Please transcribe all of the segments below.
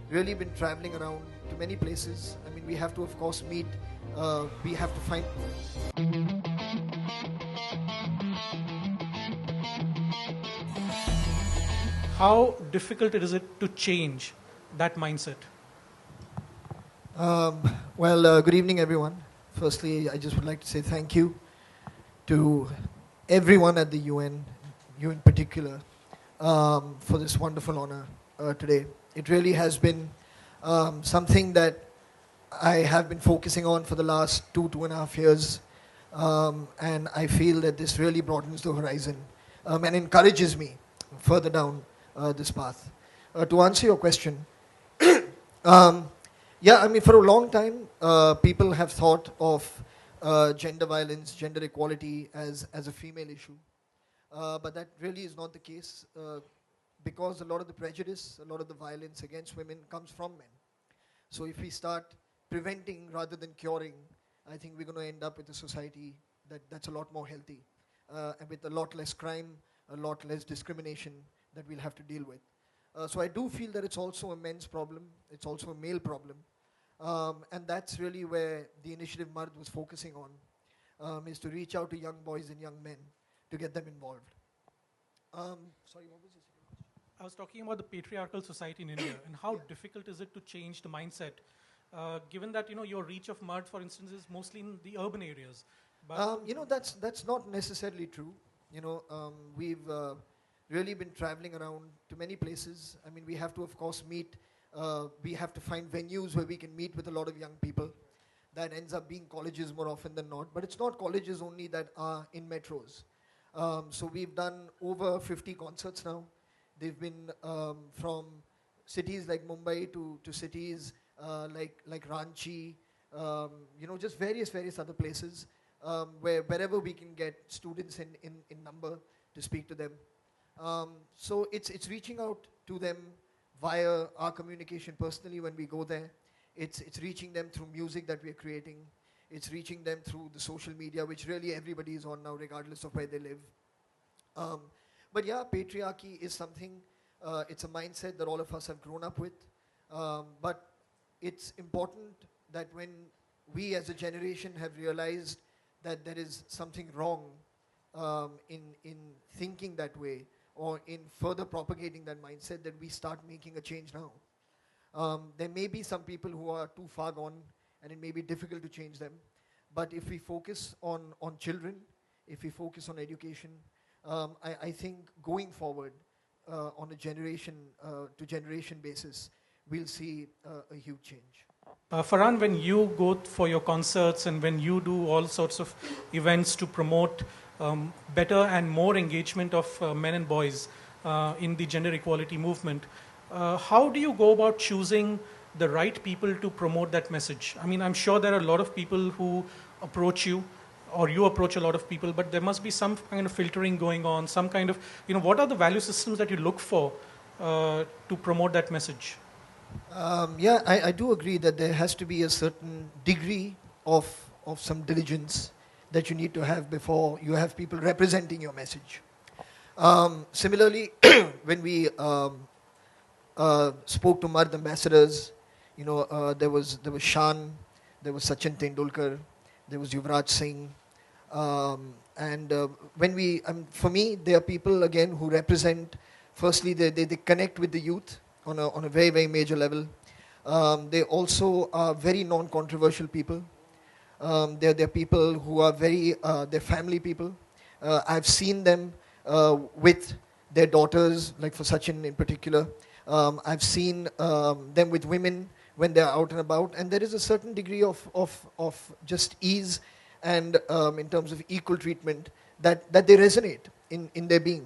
really been traveling around to many places. I mean, we have to, of course, meet. We have to find. How difficult is it to change that mindset? Um, Good evening, everyone. Firstly, I just would like to say thank you to everyone at the UN, you in particular, for this wonderful honor today. It really has been something that I have been focusing on for the last 2.5 years, and I feel that this really broadens the horizon and encourages me further down this path. To answer your question, um, yeah, I mean, for a long time, people have thought of gender violence, gender equality as a female issue. But that really is not the case because a lot of the prejudice, a lot of the violence against women comes from men. So if we start preventing rather than curing, I think we're going to end up with a society that's a lot more healthy and with a lot less crime, a lot less discrimination that we'll have to deal with. So I do feel that it's also a men's problem, it's also a male problem. And that's really where the initiative Mard was focusing on, is to reach out to young boys and young men to get them involved. Sorry, what was this? I was talking about the patriarchal society in India and how difficult is it to change the mindset, given that your reach of mud, for instance, is mostly in the urban areas. But That's not necessarily true. We've really been traveling around to many places. I mean, we have to, of course, meet. We have to find venues where we can meet with a lot of young people. That ends up being colleges more often than not. But it's not colleges only that are in metros. So we've done over 50 concerts now. They've been from cities like Mumbai to cities like Ranchi, just various other places wherever we can get students in number to speak to them. So it's reaching out to them via our communication personally when we go there. It's reaching them through music that we're creating. It's reaching them through the social media, which really everybody is on now, regardless of where they live. But yeah, patriarchy is something, it's a mindset that all of us have grown up with. But it's important that when we as a generation have realized that there is something wrong in thinking that way or in further propagating that mindset, that we start making a change now. There may be some people who are too far gone and it may be difficult to change them. But if we focus on children, if we focus on education, I think going forward on a generation to generation basis, we'll see a huge change. Farhan, when you go for your concerts and when you do all sorts of events to promote better and more engagement of men and boys in the gender equality movement, how do you go about choosing the right people to promote that message? I mean, I'm sure there are a lot of people who approach you, or you approach a lot of people, but there must be some kind of filtering going on, some kind of, what are the value systems that you look for to promote that message? Yeah, I do agree that there has to be a certain degree of some diligence that you need to have before you have people representing your message. Similarly, when we spoke to Mard ambassadors, there was Shan, there was Sachin Tendulkar, there was Yuvraj Singh, and for me, they are people again who represent. Firstly, they connect with the youth on a very, very major level. They also are very non-controversial people. They're people who are they're family people. I've seen them with their daughters, like for Sachin in particular. I've seen them with women when they're out and about, and there is a certain degree of just ease and in terms of equal treatment that they resonate in their being.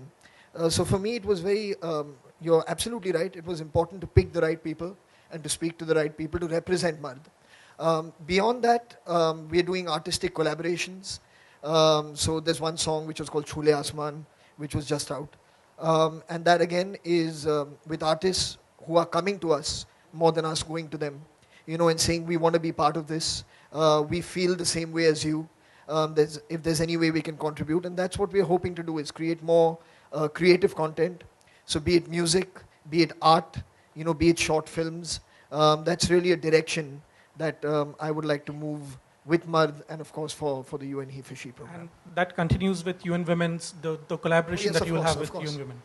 So for me, it was very, you're absolutely right, it was important to pick the right people and to speak to the right people to represent Mard. Beyond that, we're doing artistic collaborations. So there's one song which was called Chule Asman, which was just out. And that again is with artists who are coming to us more than us going to them, and saying we want to be part of this. We feel the same way as you. If there's any way we can contribute, and that's what we're hoping to do, is create more creative content. So be it music, be it art, be it short films, that's really a direction that I would like to move with Mard and of course for the UN He for She program. And that continues with UN Women's, the collaboration Yes, that of you will course, have of with course. UN Women.